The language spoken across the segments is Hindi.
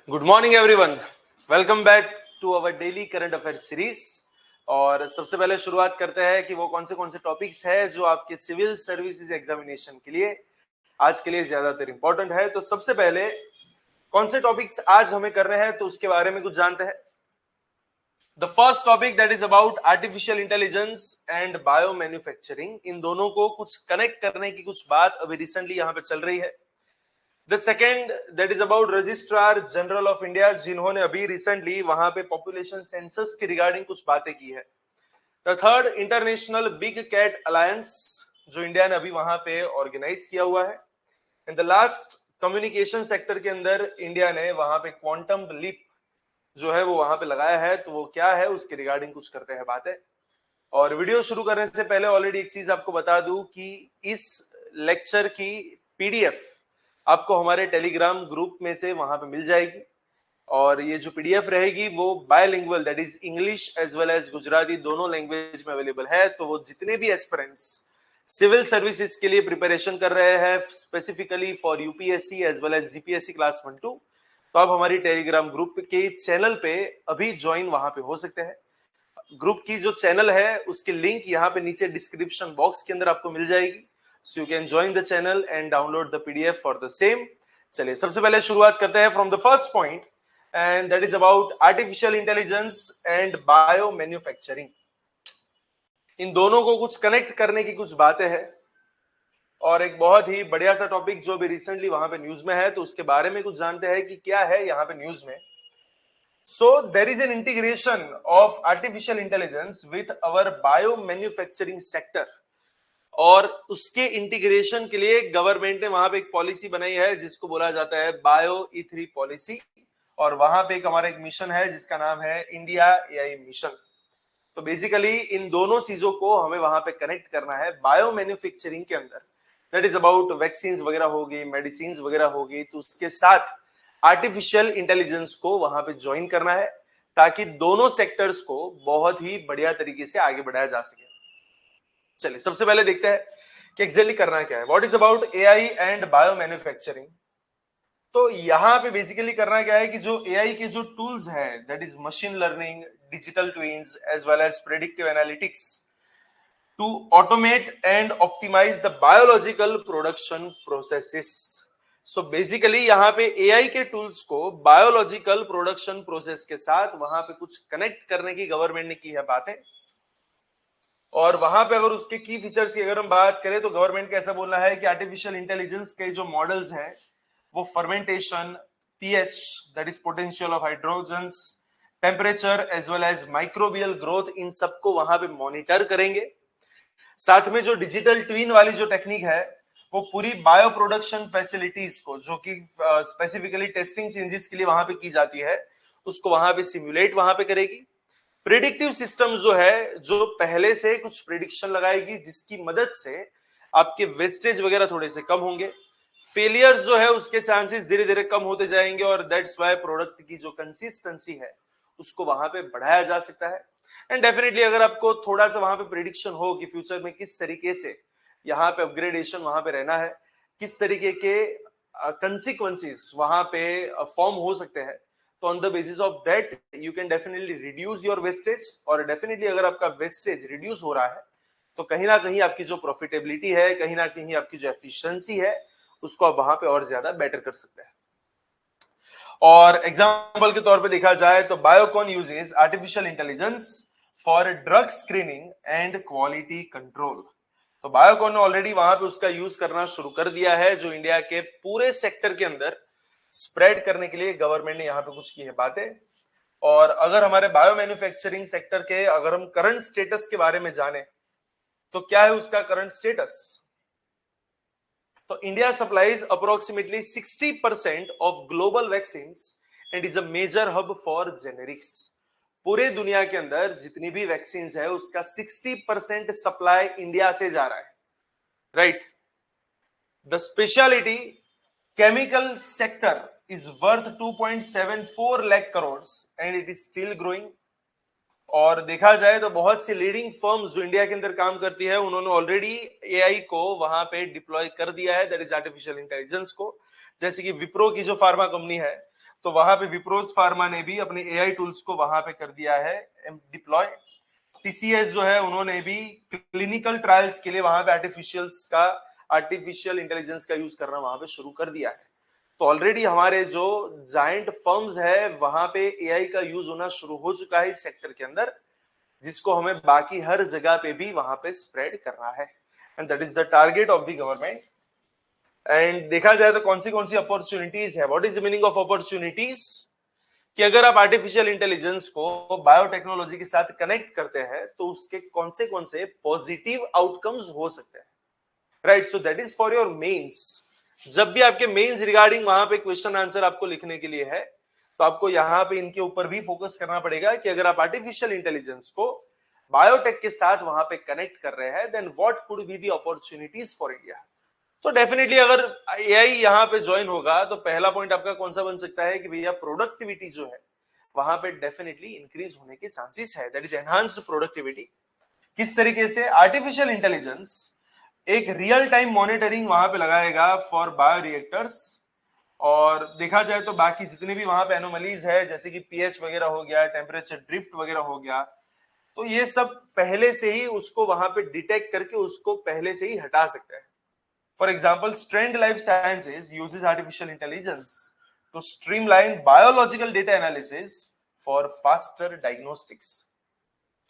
Good morning everyone, welcome back to our daily current affair series. और सबसे पहले शुरुआत करते हैं कि वो कौन से टॉपिक्स है जो आपके सिविल सर्विसेज एग्जामिनेशन के लिए आज के लिए ज्यादातर इंपॉर्टेंट है। तो सबसे पहले कौन से टॉपिक्स आज हमें कर रहे हैं तो उसके बारे में कुछ जानते हैं। The first topic that is about artificial intelligence and bio manufacturing. इन दोनों को कुछ कनेक्ट करने की कुछ बात अभी रिसेंटली यहाँ पे चल रही है। The second that is about registrar general of India, जिन्होंने अभी रिसेंटली वहां पे पॉपुलेशन सेंसस के रिगार्डिंग कुछ बातें की है। The third international big cat alliance, जो इंडिया ने अभी वहां पे ऑर्गेनाइज किया हुआ है। And the last communication sector के अंदर इंडिया ने वहां पे क्वांटम लीप जो है वो वहां पे लगाया है, तो वो क्या है उसके रिगार्डिंग कुछ करते हैं बातें। और वीडियो शुरू करने से पहले ऑलरेडी एक चीज आपको बता दूं कि इस लेक्चर की पीडीएफ आपको हमारे टेलीग्राम ग्रुप में से वहां पे मिल जाएगी। और ये जो पीडीएफ रहेगी वो bilingual, that is English as well as Gujarati, दोनों लैंग्वेज में अवेलेबल है। तो वो जितने भी एस्पिरेंट्स सिविल सर्विसेज के लिए प्रिपरेशन कर रहे हैं, specifically for UPSC as well as GPSC class 1-2, तो आप हमारी टेलीग्राम ग्रुप के चैनल पे अभी ज्वाइन वहां पे हो सकते हैं। ग्रुप की जो चैनल है उसकी लिंक यहाँ पे नीचे डिस्क्रिप्शन बॉक्स के अंदर आपको मिल जाएगी। So you can join the channel and download the PDF for the same. चलिए सबसे पहले शुरुआत करते हैं from the first point, and that is about artificial intelligence and bio manufacturing. इन दोनों को कुछ कनेक्ट करने की कुछ बातें हैं और एक बहुत ही बढ़िया सा टॉपिक जो भी रिसेंटली वहां पे न्यूज में है, तो उसके बारे में कुछ जानते हैं कि क्या है यहाँ पे न्यूज में। So there is an integration of artificial intelligence with our bio-manufacturing sector, और उसके इंटीग्रेशन के लिए गवर्नमेंट ने वहां पे एक पॉलिसी बनाई है जिसको बोला जाता है बायो E3 पॉलिसी। और वहां पे एक हमारा एक मिशन है जिसका नाम है इंडिया एआई मिशन। तो बेसिकली इन दोनों चीजों को हमें वहां पे कनेक्ट करना है बायो मैन्युफैक्चरिंग के अंदर। दैट इज अबाउट वैक्सीन वगैरह होगी, मेडिसिन वगैरह होगी, तो उसके साथ आर्टिफिशियल इंटेलिजेंस को वहां पे ज्वाइन करना है ताकि दोनों सेक्टर्स को बहुत ही बढ़िया तरीके से आगे बढ़ाया जा सके। चलिए सबसे पहले देखते हैं कि एक्चुअली करना क्या है। What is about AI and bio manufacturing. तो यहाँ पे बेसिकली करना क्या है कि जो एआई के जो टूल्स हैं, that is machine learning, digital twins as well as predictive analytics, to automate and optimize the biological production processes. So basically यहाँ पे AI के टूल्स को बायोलॉजिकल प्रोडक्शन प्रोसेस के साथ वहां पे कुछ कनेक्ट करने की गवर्नमेंट ने की है बातें। और वहां पे अगर उसके की फीचर्स की अगर हम बात करें तो गवर्नमेंट का ऐसा बोलना है कि आर्टिफिशियल इंटेलिजेंस के जो मॉडल्स हैं वो fermentation, pH that is potential of hydrogens, temperature as well as microbial growth, इन सबको वहां पे मॉनिटर करेंगे। साथ में जो डिजिटल ट्विन वाली जो टेक्निक है वो पूरी बायो प्रोडक्शन फैसिलिटीज को, जो कि स्पेसिफिकली टेस्टिंग चेंजेस के लिए वहां पे की जाती है, उसको वहां पे सिमुलेट वहां पे करेगी। प्रिडिक्टिव सिस्टम जो है, जो पहले से कुछ प्रिडिक्शन लगाएगी जिसकी मदद से आपके वेस्टेज वगैरह थोड़े से कम होंगे, फेलियर्स जो है उसके चांसेस धीरे धीरे कम होते जाएंगे, और दैट्स व्हाई प्रोडक्ट की जो कंसिस्टेंसी है उसको वहां पे बढ़ाया जा सकता है। एंड डेफिनेटली अगर आपको थोड़ा सा वहां पे प्रिडिक्शन हो कि फ्यूचर में किस तरीके से यहाँ पे अपग्रेडेशन वहां पे रहना है, किस तरीके के कंसिक्वेंसेस वहां पे फॉर्म हो सकते हैं, तो on the basis of that you can definitely reduce your wastage. और डेफिनेटली अगर आपका वेस्टेज रिड्यूस हो रहा है तो कहीं ना कहीं आपकी जो प्रॉफिटेबिलिटी है, कहीं ना कहीं आपकी जो एफिशिएंसी है, उसको आप वहां पे और ज्यादा बेटर कर सकते हैं। और एग्जांपल के तौर पे देखा जाए तो Biocon uses artificial intelligence for drug screening and quality control. तो बायोकॉन ने ऑलरेडी वहां पे उसका यूज करना शुरू कर दिया है, जो इंडिया के पूरे सेक्टर के अंदर स्प्रेड करने के लिए गवर्नमेंट ने यहाँ पे कुछ की है बातें। और अगर हमारे बायो मैन्युफैक्चरिंग सेक्टर के अगर हम करंट स्टेटस के बारे में जाने तो क्या है उसका करंट स्टेटस। तो India supplies approximately 60% of global vaccine and is a major hub for generics. पूरे दुनिया के अंदर जितनी भी वैक्सीन है उसका 60% सप्लाई इंडिया से जा रहा है, right. The speciality chemical sector is worth 2.74 lakh crore and it is still growing. और देखा जाए तो बहुत सी लीडिंग फर्म्स जो इंडिया के अंदर काम करती है उन्होंने ऑलरेडी एआई को वहां पे डिप्लॉय कर दिया है, दैट इज आर्टिफिशियल इंटेलिजेंस को। जैसे कि विप्रो की जो फार्मा कंपनी है, तो वहां पे विप्रोज फार्मा ने भी अपने एआई टूल्स को वहां पे कर दिया है डिप्लॉय। टीसीएस जो है उन्होंने भी क्लिनिकल ट्रायल्स के लिए वहां पे आर्टिफिशियल इंटेलिजेंस का यूज करना वहां पे शुरू कर दिया है। तो ऑलरेडी हमारे जो जायंट फर्म्स है वहां पे एआई का यूज होना शुरू हो चुका है इस सेक्टर के अंदर, जिसको हमें बाकी हर जगह पे भी वहां पे स्प्रेड करना है, and that is the target of the government. And देखा जाए तो कौन सी अपॉर्चुनिटीज है, what is the meaning of opportunities, कि अगर आप आर्टिफिशियल इंटेलिजेंस को बायोटेक्नोलॉजी के साथ कनेक्ट करते हैं तो उसके कौन से पॉजिटिव आउटकम्स हो सकते हैं, right. So that is for your mains. जब भी आपके मेंस रिगार्डिंग वहां पे क्वेश्चन आंसर आपको लिखने के लिए है, तो आपको यहां पे इनके ऊपर भी फोकस करना पड़ेगा कि अगर आप आर्टिफिशियल इंटेलिजेंस को बायोटेक के साथ वहां पे कनेक्ट कर रहे हैं, then what could be the opportunities for India. तो डेफिनेटली अगर एआई यहाँ पे ज्वाइन होगा तो पहला पॉइंट आपका कौन सा बन सकता है कि भैया प्रोडक्टिविटी जो है वहां पे डेफिनेटली इंक्रीज होने के चांसेस है, दैट इज एनहांस्ड प्रोडक्टिविटी। किस तरीके से? आर्टिफिशियल इंटेलिजेंस एक रियल टाइम मॉनिटरिंग वहां पे लगाएगा फॉर बायोरिएक्टर्स, और देखा जाए तो बाकी जितने भी वहां पे एनोमलीज है जैसे कि पीएच वगैरह हो गया, टेम्परेचर ड्रिफ्ट वगैरह हो गया, तो ये सब पहले से ही उसको वहां पे डिटेक्ट करके उसको पहले से ही हटा सकते हैं। For example, Strand Life Sciences uses artificial intelligence to streamline biological data analysis for faster diagnostics.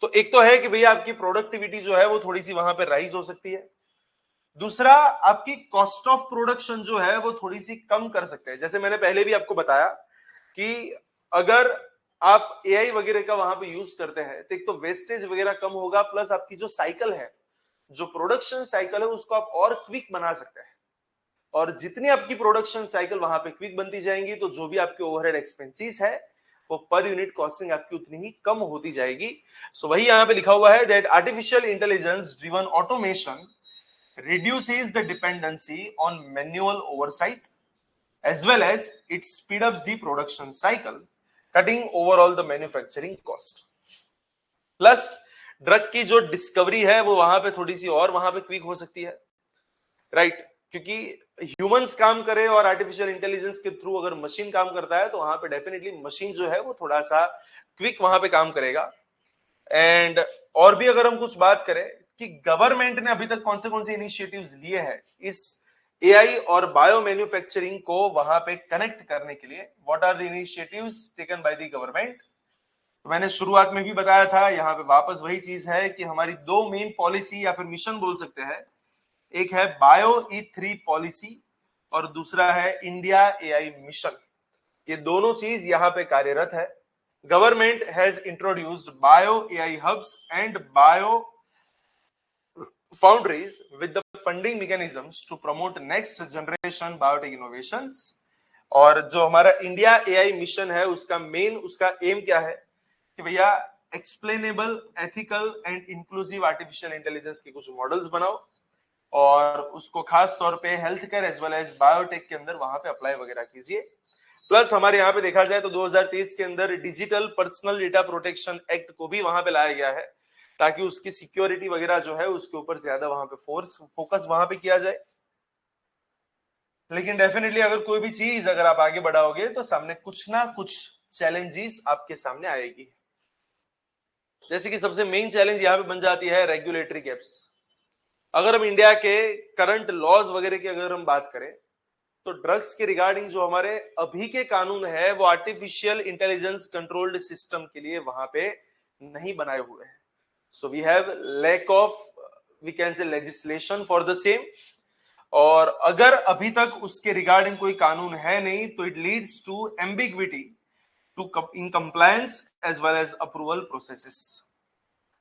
तो एक तो है कि भैया आपकी प्रोडक्टिविटी जो है वो थोड़ी सी वहां पे राइज हो सकती है। दूसरा, आपकी कॉस्ट ऑफ प्रोडक्शन जो है वो थोड़ी सी कम कर सकते हैं। जैसे मैंने पहले भी आपको बताया कि अगर आप एआई वगैरह का वहां पे यूज करते हैं तो एक तो वेस्टेज वगैरह कम होगा, प्लस आपकी जो साइकिल है, जो प्रोडक्शन साइकिल है, उसको आप और क्विक बना सकते हैं। और जितनी आपकी प्रोडक्शन साइकिल वहां पे क्विक बनती जाएंगी तो जो भी आपके ओवरहेड एक्सपेंसेस है वो पर यूनिट कॉस्टिंग आपकी उतनी ही कम होती जाएगी। सो वही यहां पे लिखा हुआ है that artificial intelligence driven automation reduces the dependency on manual oversight as well as it speed ups the production cycle, cutting overall the manufacturing cost. Plus drug की जो डिस्कवरी है वो वहां पे थोड़ी सी और वहां पे क्विक हो सकती है, राइट। क्योंकि ह्यूमंस काम करे और आर्टिफिशियल इंटेलिजेंस के थ्रू अगर मशीन काम करता है तो वहां पे डेफिनेटली मशीन जो है वो थोड़ा सा क्विक वहां पे काम करेगा। एंड और भी अगर हम कुछ बात करें कि गवर्नमेंट ने अभी तक कौन से इनिशिएटिव्स लिए हैं इस एआई और बायो मैन्युफैक्चरिंग को वहां पे कनेक्ट करने के लिए, what are the initiatives taken by the government. तो मैंने शुरुआत में भी बताया था, यहाँ पे वापस वही चीज है कि हमारी दो मेन पॉलिसी या फिर मिशन बोल सकते हैं, एक है बायो E3 पॉलिसी और दूसरा है इंडिया एआई मिशन। ये दोनों चीज यहाँ पे कार्यरत है। Government has introduced bio AI hubs and bio foundries with the funding mechanisms to promote next generation biotech innovations. और जो हमारा इंडिया एआई मिशन है उसका एम क्या है कि भैया explainable, ethical and inclusive artificial intelligence के कुछ मॉडल्स बनाओ और उसको खास तौर पे health care as well as biotech के अंदर वहां पे अप्लाई वगैरह कीजिए। प्लस हमारे यहाँ पे देखा जाए तो 2023 के अंदर digital personal data protection act को भी वहां पे लाया गया है ताकि उसकी सिक्योरिटी वगैरह जो है उसके ऊपर ज्यादा वहां पे फोकस वहां पे किया जाए। लेकिन डेफिनेटली अगर कोई भी चीज अगर आप आगे बढ़ाओगे तो सामने कुछ ना कुछ चैलेंजेस आपके सामने आएगी। जैसे कि सबसे मेन चैलेंज यहाँ पे बन जाती है रेगुलेटरी गैप्स। अगर हम इंडिया के करंट लॉज वगैरह की अगर हम बात करें तो ड्रग्स के रिगार्डिंग जो हमारे अभी के कानून है वो आर्टिफिशियल इंटेलिजेंस कंट्रोल्ड सिस्टम के लिए वहां पे नहीं बनाए हुए हैं। So we have lack of, we can say legislation for the same. और अगर अभी तक उसके रिगार्डिंग कोई कानून है नहीं तो it leads to ambiguity to in compliance as well as approval processes.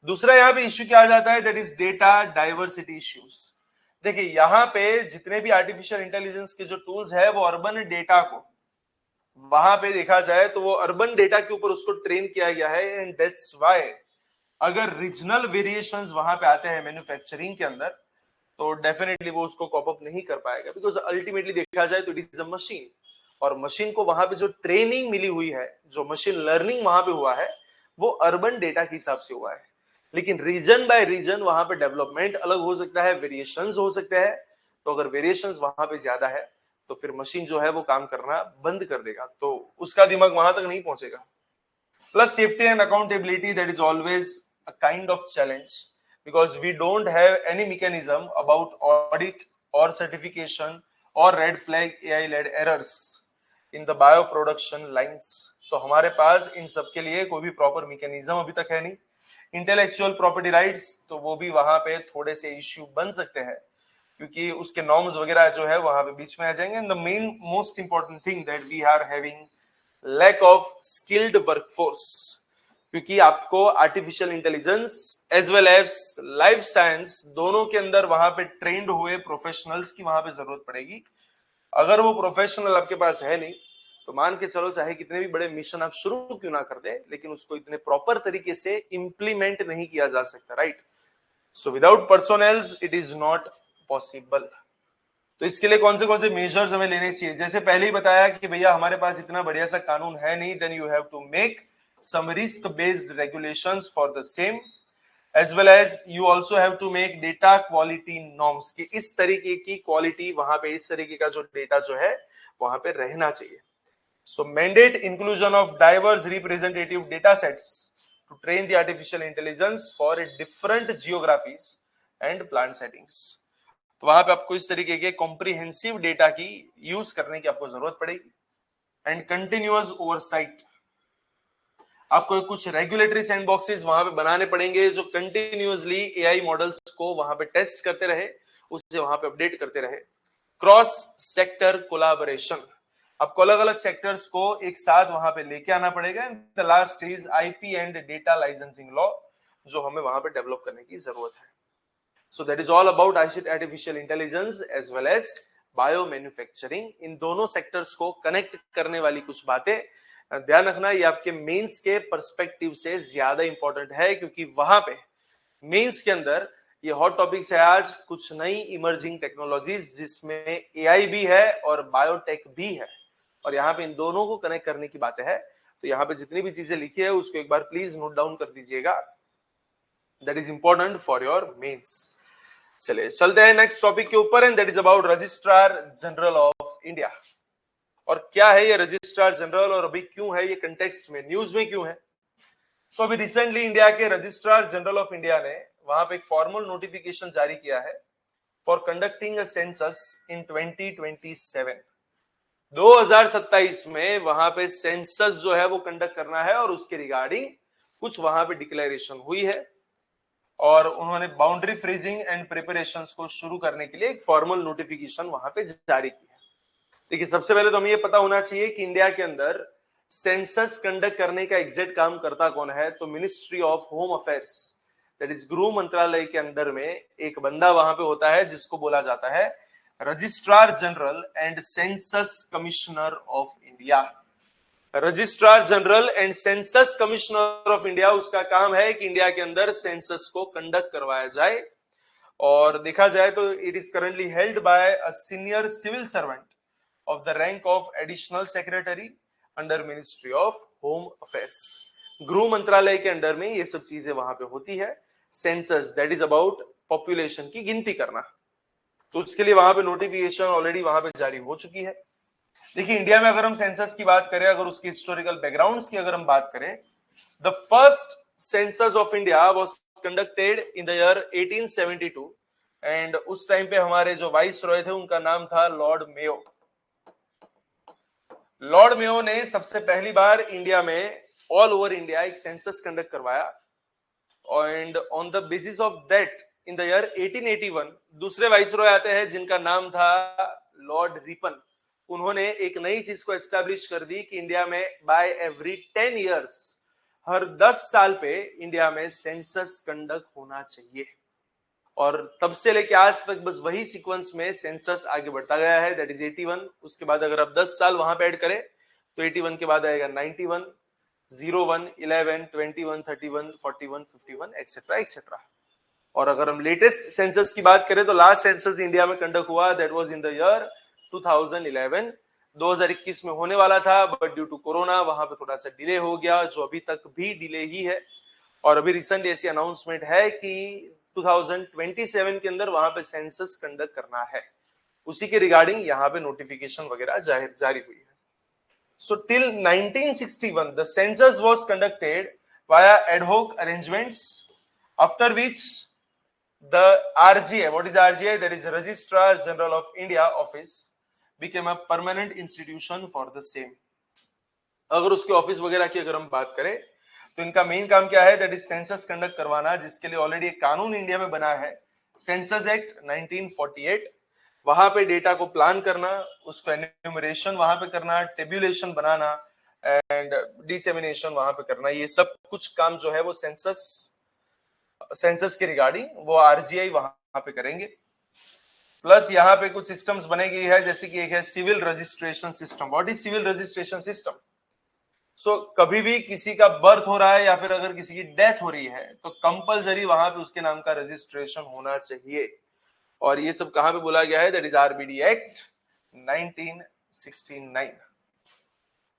दूसरा यहाँ पे इश्यू क्या आ जाता है, that is data diversity issues. देखिए यहाँ पे जितने भी आर्टिफिशियल इंटेलिजेंस के जो टूल्स है वो अर्बन डेटा को वहां पे देखा जाए तो वो अर्बन डेटा के ऊपर उसको ट्रेन किया गया है, एंड दैट्स व्हाई अगर रीजनल वेरिएशंस वहां पे आते हैं मैन्युफैक्चरिंग के अंदर तो डेफिनेटली वो उसको कॉप अप नहीं कर पाएगा, बिकॉज अल्टीमेटली देखा जाए तो इट इज अ मशीन, और मशीन को वहां पे जो ट्रेनिंग मिली हुई है, जो मशीन लर्निंग वहां पे हुआ है वो अर्बन डेटा के हिसाब से हुआ है। लेकिन रीजन बाय रीजन वहां पे डेवलपमेंट अलग हो सकता है, वेरिएशंस हो सकते हैं। तो अगर वेरिएशंस वहां पे ज्यादा है तो फिर मशीन जो है वो काम करना बंद कर देगा, तो उसका दिमाग वहां तक नहीं पहुंचेगा। Plus safety and accountability, that is always a kind of challenge because we don't have any mechanism about audit or certification or red flag AI led errors in the bioproduction lines. तो हमारे पास इन सब के लिए कोई भी प्रॉपर मैकेनिज्म अभी तक है नहीं। इंटेलेक्चुअल प्रॉपर्टी राइट्स तो वो भी वहां पे थोड़े से इश्यू बन सकते हैं क्योंकि उसके नॉर्म्स वगैरह जो है वहां पे बीच में आ जाएंगे। And the main most important thing that we are having lack of skilled workforce, क्योंकि आपको artificial intelligence as well as life science दोनों के अंदर वहां पे ट्रेंड हुए प्रोफेशनल्स की वहां पे जरूरत पड़ेगी। अगर वो प्रोफेशनल आपके पास है नहीं तो मान के चलो चाहे कितने भी बड़े मिशन आप शुरू क्यों ना कर दे, लेकिन उसको इतने प्रॉपर तरीके से इंप्लीमेंट नहीं किया जा सकता, right. So without personnels it is not possible. तो इसके लिए कौन से मेजर्स हमें लेने चाहिए? जैसे पहले ही बताया कि भैया हमारे पास इतना बढ़िया सा कानून है नहीं, then you have to make some risk based regulations for the same, as well as you also have to make data quality norms कि इस तरीके की क्वालिटी वहां पे, इस तरीके का जो डेटा जो है वहां पे रहना चाहिए। So mandate inclusion of diverse representative data sets to train the artificial intelligence for different geographies and plant settings. तो वहां पे आपको इस तरीके के कॉम्प्रिहेंसिव डेटा की यूज करने की आपको जरूरत पड़ेगी। एंड कंटिन्यूअस ओवरसाइट, आपको कुछ रेगुलेटरी सैंडबॉक्सेस वहां पे बनाने पड़ेंगे जो कंटिन्यूअसली एआई मॉडल्स को वहां पे टेस्ट करते रहे, उससे वहां पे अपडेट करते रहे। क्रॉस सेक्टर कोलैबोरेशन, आपको अलग अलग सेक्टर्स को एक साथ वहां पे लेके आना पड़ेगा। The last is IP and data licensing law, जो हमें वहां पे डेवलप करने की जरूरत है। So that is all about artificial intelligence as well as बायोमैन्युफैक्चरिंग। इन दोनों सेक्टर्स को कनेक्ट करने वाली कुछ बातें ध्यान रखना, ये आपके मेंस के पर्सपेक्टिव से ज्यादा इंपॉर्टेंट है क्योंकि वहां पे मेंस के अंदर ये हॉट टॉपिक्स है आज, कुछ नई इमर्जिंग टेक्नोलॉजीज जिसमें एआई भी है और बायोटेक भी है, और यहाँ पे इन दोनों को कनेक्ट करने की बातें है। तो यहाँ पे जितनी भी चीजें लिखी है उसको एक बार प्लीज नोट डाउन कर दीजिएगा, that is important for your mains. चलिए चलते हैं नेक्स्ट टॉपिक के ऊपर, and that is about registrar general of India. और क्या है ये रजिस्ट्रार जनरल और अभी क्यों है ये कंटेक्स्ट में, न्यूज में क्यों है? तो अभी रिसेंटली इंडिया के रजिस्ट्रार जनरल ऑफ इंडिया ने वहां पे एक फॉर्मल नोटिफिकेशन जारी किया है फॉर कंडक्टिंग अ सेंसस इन 2027। 2027 में वहां पे सेंसस जो है वो कंडक्ट करना है और उसके रिगार्डिंग कुछ वहां पे डिक्लेरेशन हुई है और उन्होंने बाउंड्री फ्रीजिंग एंड प्रिपरेशंस को शुरू करने के लिए एक फॉर्मल नोटिफिकेशन वहां पे जारी की है। देखिए सबसे पहले तो हमें ये पता होना चाहिए कि इंडिया के अंदर सेंसस कंडक्ट करने का एग्जैक्ट काम करता कौन है। तो ministry of home affairs, that is गृह मंत्रालय के अंदर में एक बंदा वहां पे होता है जिसको बोला जाता है registrar general and census commissioner of India. Registrar general and census commissioner of India, उसका काम है कि इंडिया के अंदर सेंसस को कंडक्ट करवाया जाए। और देखा जाए तो it is currently held by a senior civil servant of the rank of additional secretary under ministry of home affairs. गृह मंत्रालय के अंडर में ये सब चीजें वहां पे होती है। Census that is about population की गिनती करना, तो उसके लिए वहां पे नोटिफिकेशन ऑलरेडी वहां पे जारी हो चुकी है। देखिए इंडिया में अगर हम सेंसस की बात करें, अगर उसकी हिस्टोरिकल बैकग्राउंड्स की अगर हम बात करें, the first census of India was conducted in the year 1872 and उस टाइम पे हमारे जो वाइस रॉय थे उनका नाम था लॉर्ड मेयो। लॉर्ड मेयो ने सबसे पहली बार इंडिया में ऑल ओवर इंडिया एक सेंसस कंडक्ट करवाया and on the basis of that in the year 1881 दूसरे वाइसरॉय आते हैं जिनका नाम था लॉर्ड रिपन। उन्होंने एक नई चीज को एस्टैब्लिश कर दी कि इंडिया में बाय एवरी 10 इयर्स, हर 10 साल पे इंडिया में सेंसस कंडक्ट होना चाहिए। और तब से लेके आज तक बस वही सीक्वेंस में सेंसस आगे बढ़ता गया है, दैट इज 81। उसके बाद अगर आप 10 साल वहां पे ऐड करें तो 81 के बाद आएगा 91, 01, 11, 21, 31, 41, 51 एक्सेट्रा एक्सेट्रा। और अगर हम लेटेस्ट सेंसस की बात करें तो लास्ट सेंसस इंडिया में कंडक्ट हुआ that was in the year 2011। 2021 में होने वाला था बट ड्यू टू कोरोना वहां पे थोड़ा सा डिले हो गया, जो अभी तक भी डिले ही है। और अभी रिसेंटली ऐसी अनाउंसमेंट है कि 2027 के अंदर वहां पे सेंसस कंडक्ट करना है। उसी के रिगार्डिंग यहाँ पे नोटिफिकेशन वगैरह जारी हुई है। So till 1961, the census was conducted via ad hoc arrangements, after which the RGI, what is RGI? That is Registrar General of India office, became a permanent institution for the same. अगर उसके ऑफिस वगैरह की अगर हम बात करें तो इनका मेन काम क्या है? दैट इज सेंसस कंडक्ट करवाना, जिसके लिए ऑलरेडी एक कानून इंडिया में बना है, सेंसस एक्ट 1948। वहां पे डेटा को प्लान करना, उसको एन्यूमरेशन वहां पे करना, टेब्यूलेशन बनाना एंड डिसेमिनेशन वहां पे करना, ये सब कुछ काम जो है वो सेंसस के रिगार्डिंग वो आरजीआई वहां पे करेंगे। प्लस यहाँ पे कुछ सिस्टम्स बनेगी है, जैसे कि एक है civil registration system. What is civil registration system? So कभी भी किसी का बर्थ हो रहा है या फिर अगर किसी की डेथ हो रही है तो कंपलसरी वहां पे उसके नाम का रजिस्ट्रेशन होना चाहिए। और ये सब कहां पे बोला गया है? That is RBD act 1969।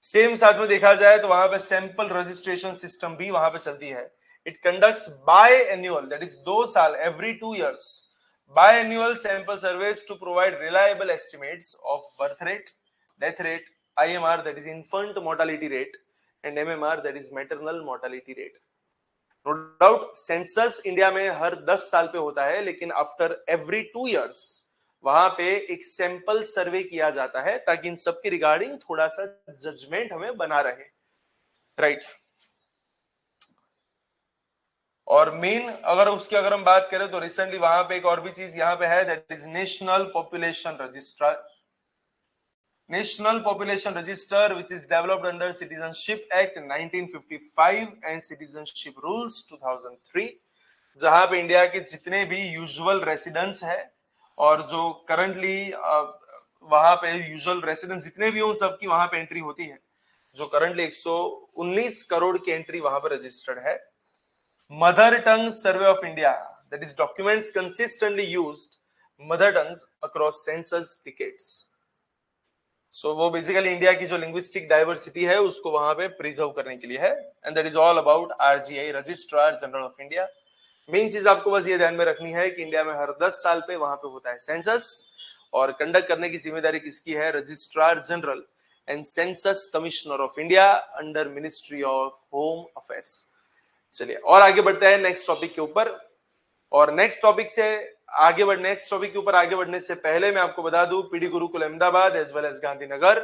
Same साथ में देखा जाए तो वहां पे सैंपल रजिस्ट्रेशन सिस्टम भी वहां पे चलती है। It conducts by annual, that is 2 साल, every 2 years, biannual sample surveys to provide reliable estimates of birth rate, death rate, IMR that is infant mortality rate and MMR that is maternal mortality rate. No doubt census India में हर 10 साल पे होता है, लेकिन आफ्टर एवरी 2 years वहां पे एक सैंपल सर्वे किया जाता है ताकि इन सब के रिगार्डिंग थोड़ा सा जजमेंट हमें बना रहे, राइट। और मेन अगर हम बात करें तो रिसेंटली वहां पे एक और भी चीज यहाँ पे है, that is national population register, national population register which is developed under citizenship act 1955 and citizenship rules 2003, जहां पे इंडिया के जितने भी यूजुअल रेसिडेंट्स है और जो करंटली वहां पे यूजुअल रेसिडेंट्स जितने भी हो, उन सबकी वहां पे एंट्री होती है, जो करंटली 119 करोड़ की एंट्री वहां पर रजिस्टर्ड है। Mother tongue survey of India, that is documents consistently used mother tongues across census decades. So वो बेसिकली इंडिया की जो लिंग्विस्टिक डाइवर्सिटी है उसको वहां पे प्रिजर्व करने के लिए है, and that is all about RGI, registrar general of India. Main चीज आपको बस ये ध्यान में रखनी है कि इंडिया में हर 10 साल पे वहां पे होता है सेंसस, और कंडक्ट करने की जिम्मेदारी किसकी है? Registrar general and census commissioner of India under ministry of home affairs. चलिए और आगे बढ़ते हैं नेक्स्ट टॉपिक के ऊपर। और नेक्स्ट टॉपिक के ऊपर आगे बढ़ने से पहले मैं आपको बता दूं, PD Gurukul Ahmedabad as well as Gandhinagar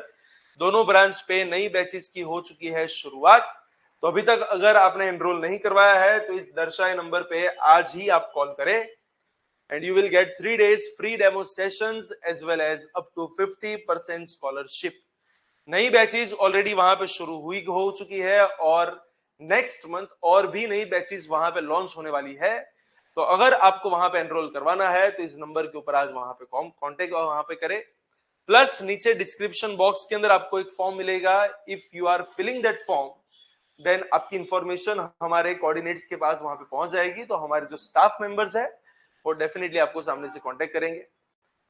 दोनों ब्रांच पे नई बैचेस की हो चुकी है शुरुआत। तो अभी तक अगर आपने एनरोल नहीं करवाया है तो इस दर्शाए नंबर पे आज ही आप कॉल करें, and you will get 3 days free demo sessions as well as up to 50% scholarship. नई बैचेस ऑलरेडी वहां पे शुरू हो चुकी है, और नेक्स्ट मंथ और भी नई बैचेस वहां पे लॉन्च होने वाली है। तो अगर आपको वहां पे एनरोल करवाना है तो इस नंबर के ऊपर आज वहां पे कांटेक्ट वहां पे करें। प्लस नीचे डिस्क्रिप्शन बॉक्स के अंदर आपको एक फॉर्म मिलेगा, if you are filling that form then आपकी इंफॉर्मेशन हमारे कोऑर्डिनेट्स के पास वहां पे पहुंच जाएगी, तो हमारे जो स्टाफ मेंबर्स है वो डेफिनेटली आपको सामने से कांटेक्ट करेंगे।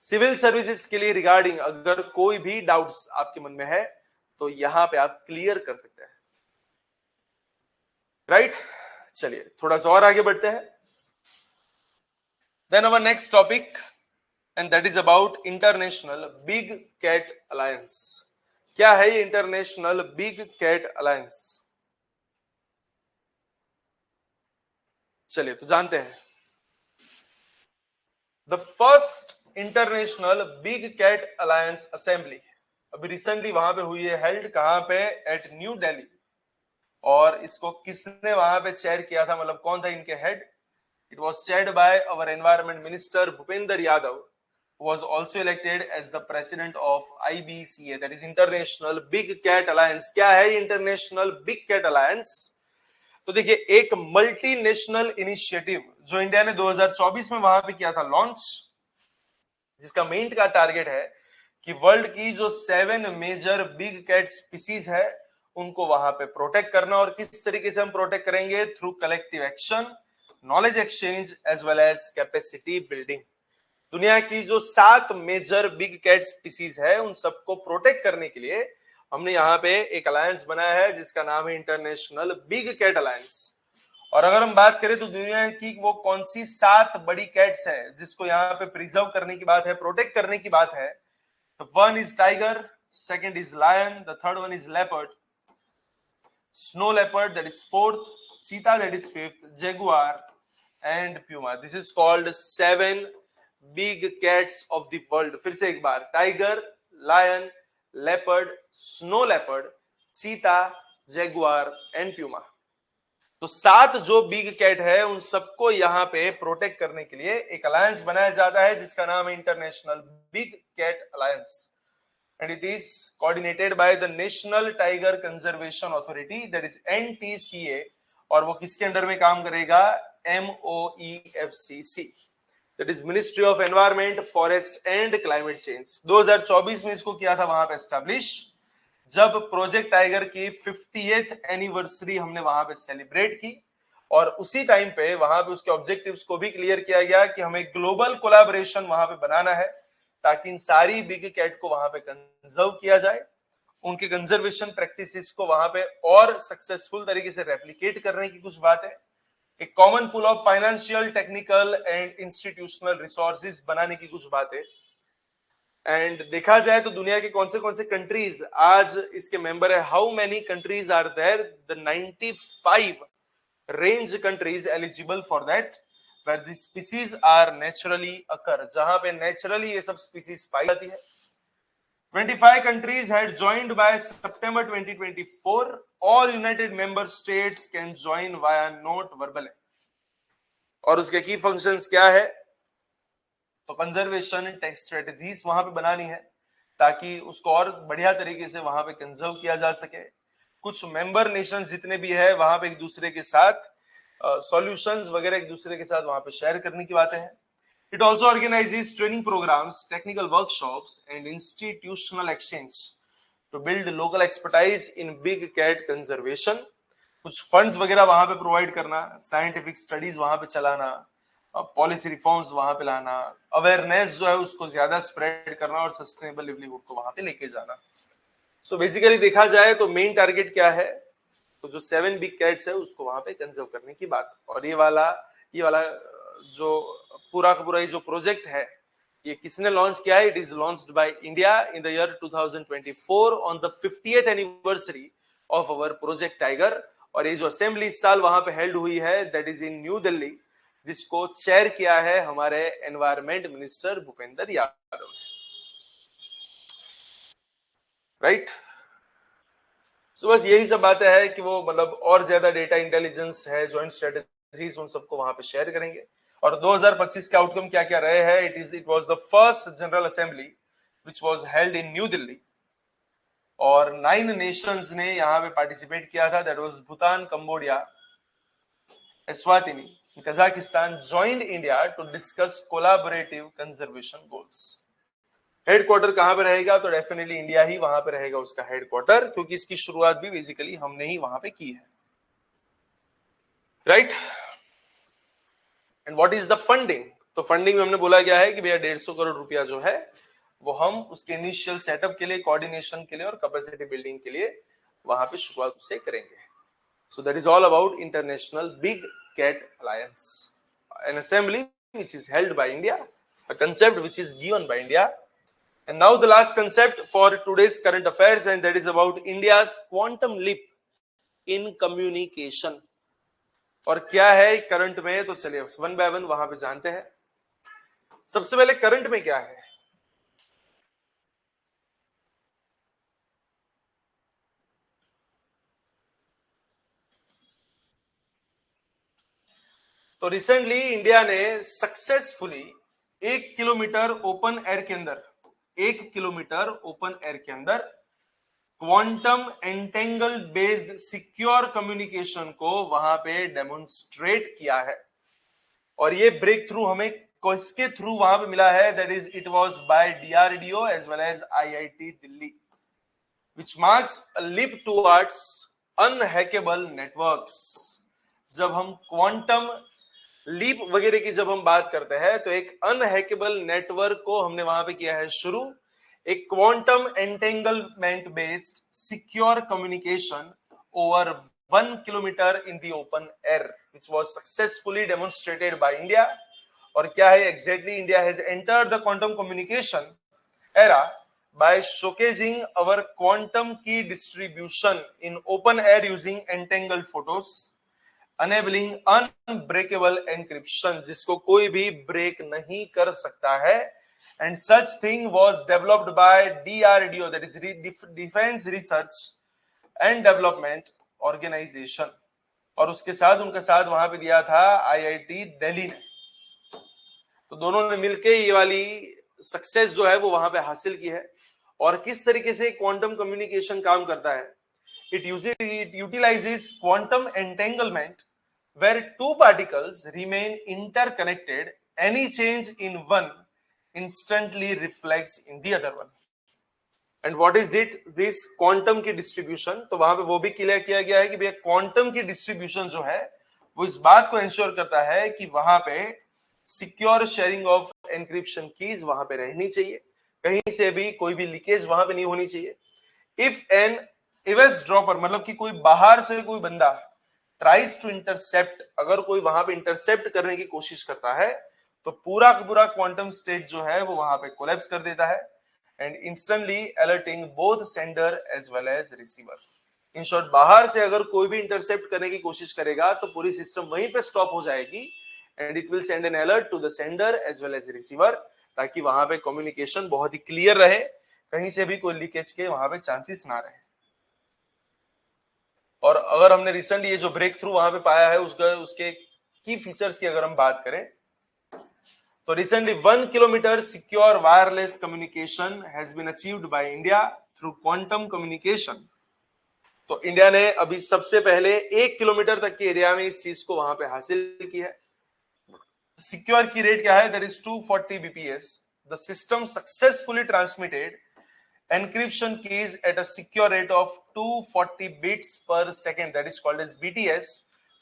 सिविल सर्विसेज के लिए रिगार्डिंग अगर कोई भी डाउट्स आपके मन में है तो यहां पे आप क्लियर कर सकते हैं, राइट। चलिए थोड़ा सा और आगे बढ़ते हैं। Then our next topic and that is about international big cat alliance. क्या है ये इंटरनेशनल बिग कैट अलायंस? चलिए तो जानते हैं। The first international big cat alliance assembly अभी रिसेंटली वहां पे हुई है, हेल्ड कहां पे? At new Delhi. और इसको किसने वहां पे चेयर किया था, मतलब कौन था इनके हेड? It was chaired by our environment minister Bhupendra Yadav, who was also elected as the president of IBCA, that is International Big Cat Alliance। क्या है ये इंटरनेशनल बिग कैट अलायंस? तो देखिए, एक मल्टीनेशनल इनिशिएटिव जो इंडिया ने 2024 में वहां पे किया था लॉन्च, जिसका मेन का टारगेट है कि वर्ल्ड की जो 7 मेजर बिग कैट स्पीसीज है उनको वहां पे प्रोटेक्ट करना। और किस तरीके से हम प्रोटेक्ट करेंगे? Through collective action, knowledge exchange as well as capacity building. दुनिया की जो 7 मेजर बिग कैट स्पीसीज है उन सबको प्रोटेक्ट करने के लिए हमने यहाँ पे एक अलायंस बनाया है जिसका नाम है इंटरनेशनल बिग कैट अलायंस। और अगर हम बात करें तो दुनिया की वो कौन सी 7 बड़ी कैट्स है जिसको यहाँ पे प्रिजर्व करने की बात है, प्रोटेक्ट करने की बात है, तो 1 is tiger, second is lion, the third one is leopard, snow leopard that is fourth, cheetah that is fifth, jaguar and puma. This is called 7 big cats of the world. फिर से एक बार, tiger, lion, leopard, snow leopard, cheetah, jaguar and puma. तो 7 जो बिग कैट है उन सबको यहाँ पे प्रोटेक्ट करने के लिए एक अलायंस बनाया जाता है जिसका नाम है international big cat alliance, and it is coordinated by the National Tiger Conservation Authority, that is NTCA, और वो किसके अंडर में काम करेगा? MOEFCC, that is Ministry of Environment, Forest and Climate Change। 2024 में इसको किया था वहां पे एस्टैब्लिश, जब प्रोजेक्ट टाइगर की 50th एनिवर्सरी हमने वहां पे सेलिब्रेट की, और उसी टाइम पे वहां पे उसके ऑब्जेक्टिव्स को भी क्लियर किया गया कि हमें ग्लोबल कोलैबोरेशन वहां पे बनाना है ताकि इन सारी बिग कैट को वहां पे कंजर्व किया जाए, उनके कंजर्वेशन प्रैक्टिसेस को वहां पे और सक्सेसफुल तरीके से रेप्लिकेट करने की कुछ बात है, एक common pool of financial, technical and institutional resources बनाने की कुछ बात है। एंड देखा जाए तो दुनिया के कौन से कंट्रीज आज इसके मेंबर है, how many countries are there? The 95 range countries eligible for that where the species are naturally occur, जहां पे नेचुरली ये सब स्पीसीज पाई जाती है। 25 countries had joined by September 2024. All United Member States can join via note verbally. और उसके की फंक्शंस क्या है? तो कंजर्वेशन स्ट्रेटजीज वहां पे बनानी है ताकि उसको और बढ़िया तरीके से वहां पे कंजर्व किया जा सके। कुछ मेंबर नेशन जितने भी है वहां पे एक दूसरे के साथ सॉल्यूशंस वगैरह एक दूसरे के साथ वहां पे शेयर करने की बातें हैं। It also organizes training programs, technical workshops, and institutional exchange to build local expertise in big cat conservation. कुछ फंड्स वगैरह वहां पे प्रोवाइड करना, साइंटिफिक स्टडीज वहां पे चलाना, पॉलिसी रिफॉर्म्स वहां पे लाना, अवेयरनेस जो है उसको ज्यादा स्प्रेड करना और सस्टेनेबल लिवलीहुड को वहां पे लेके जाना। सो बेसिकली देखा जाए तो मेन टारगेट क्या है? तो जो 7 बिग कैट्स है उसको वहां पे कंजर्व करने की बात। और ये वाला जो पूरा का पूरा ये जो प्रोजेक्ट है ये किसने लॉन्च किया है? It is launched by India in the year 2024 on the 50th anniversary of our project tiger. और ये जो असेंबली इस साल वहां पे हेल्ड हुई है that is in new Delhi, जिसको चेयर किया है हमारे एनवायरमेंट मिनिस्टर भूपेंद्र यादव ने, राइट। सो बस यही सब बातें है कि वो मतलब और ज्यादा डेटा इंटेलिजेंस है, जॉइंट स्ट्रेटेजीज उन सबको वहां पे शेयर करेंगे। और 2025 के आउटकम क्या क्या रहे हैं? It was the first general assembly which was held in new Delhi, और 9 नेशंस ने यहाँ पे पार्टिसिपेट किया था, that was Bhutan, Cambodia, Eswatini, Kazakhstan joined India to discuss collaborative conservation goals. Headquarter कहां पे रहेगा? तो डेफिनेटली इंडिया ही वहां पे रहेगा उसका हेडक्वार्टर, क्योंकि इसकी शुरुआत भी बेसिकली हमने ही वहां पे की है, right. And what is the funding? तो फंडिंग में हमने बोला गया है कि भैया 150 करोड़ रुपया जो है वो हम उसके इनिशियल सेटअप के लिए, कोऑर्डिनेशन के लिए और कैपेसिटी बिल्डिंग के लिए वहां पे शुरुआत से करेंगे। So that is all about international big cat alliance, an assembly which is held by India, a concept which is given by India. And now the last concept for today's current affairs, and that is about India's quantum leap in communication. और क्या है करंट में? तो चलिए वन बाय वन वहां पे जानते हैं। सबसे पहले करंट में क्या है? तो रिसेंटली इंडिया ने सक्सेसफुली 1 किलोमीटर ओपन एयर के अंदर, 1 किलोमीटर ओपन एयर के अंदर quantum entangle based secure communication को वहां पे डेमोन्स्ट्रेट किया है। और ये ब्रेक थ्रू हमें किसके थ्रू वहां पे मिला है? That is it was by DRDO as well as IIT Delhi, which marks a leap towards unhackable networks. जब हम क्वांटम लीप वगैरह की जब हम बात करते हैं तो एक अनहैकेबल नेटवर्क को हमने वहां पे किया है शुरू, एक quantum entanglement based secure communication over 1 kilometer in the open air, which was successfully demonstrated by India. और क्या है exactly? India has entered the quantum communication era by showcasing our quantum key distribution in open air using entangled photos, enabling unbreakable encryption, जिसको कोई भी ब्रेक नहीं कर सकता है. And such thing was developed by DRDO, that is Defense Research and Development Organization, और उसके साथ उनका साथ वहां पे दिया था IIT दिल्ली ने. तो दोनों ने मिलके ये वाली सक्सेस जो है वो वहां पे हासिल की है. और किस तरीके से क्वांटम कम्युनिकेशन काम करता है? It utilizes quantum entanglement where two particles remain interconnected. Any change in one instantly reflects in the other one. And what is it? This quantum की distribution. तो वहां पे वो भी क्लियर किया गया है कि भैया क्वांटम की डिस्ट्रीब्यूशन जो है वो इस बात को इंश्योर करता है कि वहां पे secure sharing of encryption keys वहां पे रहनी चाहिए, कहीं से भी कोई भी लीकेज वहां पे नहीं होनी चाहिए. इफ एन इवेस ड्रॉपर, मतलब कि कोई बाहर से कोई बंदा ट्राइज टू इंटरसेप्ट, अगर कोई वहां पे इंटरसेप्ट करने की कोशिश करता है तो पूरा का पूरा क्वांटम स्टेट जो है वो वहां पे कोलैप्स कर देता है, and instantly alerting both sender as well as receiver. In short, बाहर से अगर कोई भी इंटरसेप्ट करने की कोशिश करेगा तो पूरी सिस्टम वहीं पे स्टॉप हो जाएगी, and it will send an alert to the sender as well as receiver, ताकि वहां पे कम्युनिकेशन बहुत ही क्लियर रहे, कहीं से भी कोई लीकेज के वहां पे चांसेस ना रहे. और अगर हमने रिसेंटली ये जो ब्रेक थ्रू वहां पे पाया है उसके की फीचर्स की अगर हम बात करें तो recently 1 kilometre secure wireless communication has been achieved by India through quantum communication. तो इंडिया ने अभी सबसे पहले 1 किलोमीटर तक के एरिया में इस चीज को वहां पे हासिल की है. सिक्योर की रेट क्या है? That is 240 bps. The system successfully transmitted encryption keys at a secure rate of 240 bits per second, that is called as BTS,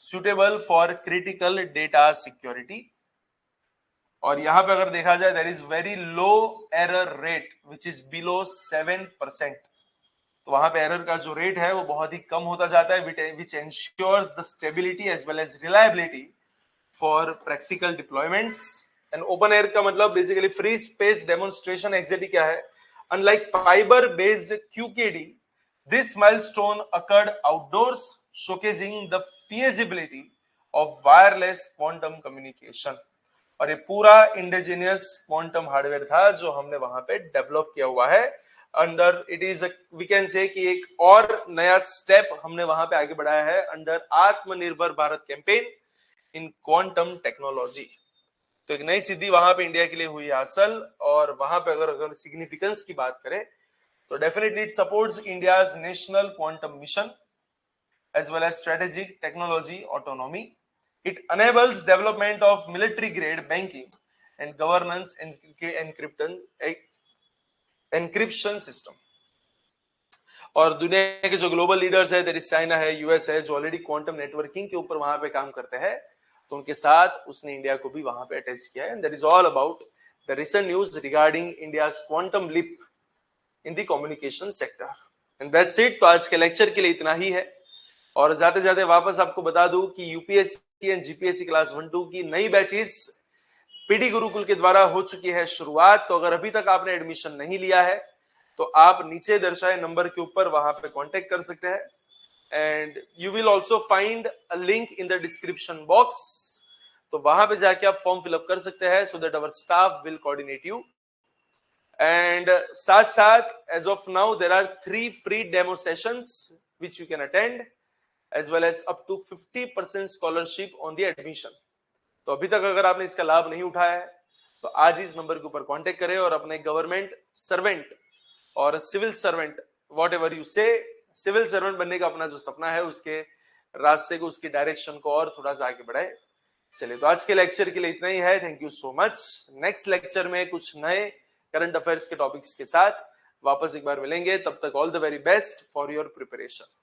suitable for critical data security. और यहां पे अगर देखा जाए there is very low error rate which is below 7%. तो वहां पे एरर का जो रेट है वो बहुत ही कम होता जाता है, which ensures the stability as well as reliability for practical deployments. And open air का मतलब basically free space demonstration. exactly क्या है? Unlike fiber-based QKD, this milestone occurred outdoors, showcasing the feasibility of wireless quantum communication. और ये पूरा इंडिजिनियस क्वांटम हार्डवेयर था जो हमने वहां पे डेवलप किया हुआ है. Under it is we can say कि एक और नया स्टेप हमने वहां पे आगे बढ़ाया है अंडर आत्मनिर्भर Bharat campaign in quantum technology. तो एक नई सिद्धि वहां पे इंडिया के लिए हुई हासिल. और वहां पे अगर सिग्निफिकेंस की बात करें तो definitely it supports India's national quantum mission as well as strategic technology autonomy. It enables development of military grade banking and governance encryption system. और दुनिया के जो ग्लोबल लीडर्स है, दैट इज चाइना है, यूएस है, जो ऑलरेडी क्वांटम नेटवर्किंग के ऊपर वहां पे काम करते हैं, तो उनके साथ उसने इंडिया को भी वहां पे अटैच किया है. And that is all about the recent news regarding India's quantum leap in the communication sector. And that's it. तो आज के लेक्चर के लिए इतना ही है. और जाते जाते वापस आपको बता दूं कि यूपीएससी एंड जीपीएससी क्लास 1-2 की नई बैचेस पीडी गुरुकुल के द्वारा हो चुकी है शुरुआत. तो अगर अभी तक आपने एडमिशन नहीं लिया है तो आप नीचे दर्शाए नंबर के ऊपर वहां पे कांटेक्ट कर सकते हैं. And you will also find a link in the description box. तो वहां पे जाके आप फॉर्म फिलअप कर सकते हैं so that our staff will coordinate you. And साथ साथ as of now there are 3 free demo sessions which you can attend as well as up to 50% scholarship on the admission. तो अभी तक अगर आपने इसका लाभ नहीं उठाया है तो आज इस नंबर के ऊपर कांटेक्ट करें और अपने गवर्नमेंट सर्वेंट और civil servant, whatever you say, civil servant बनने का अपना जो सपना है उसके रास्ते को, उसकी डायरेक्शन को और थोड़ा सा आगे बढ़ाए. चलिए, तो आज के लेक्चर के लिए इतना ही है. Thank you so much. Next lecture में कुछ नए करंट अफेयर्स के टॉपिक्स के साथ वापस एक बार मिलेंगे. तब तक all the very best for your preparation.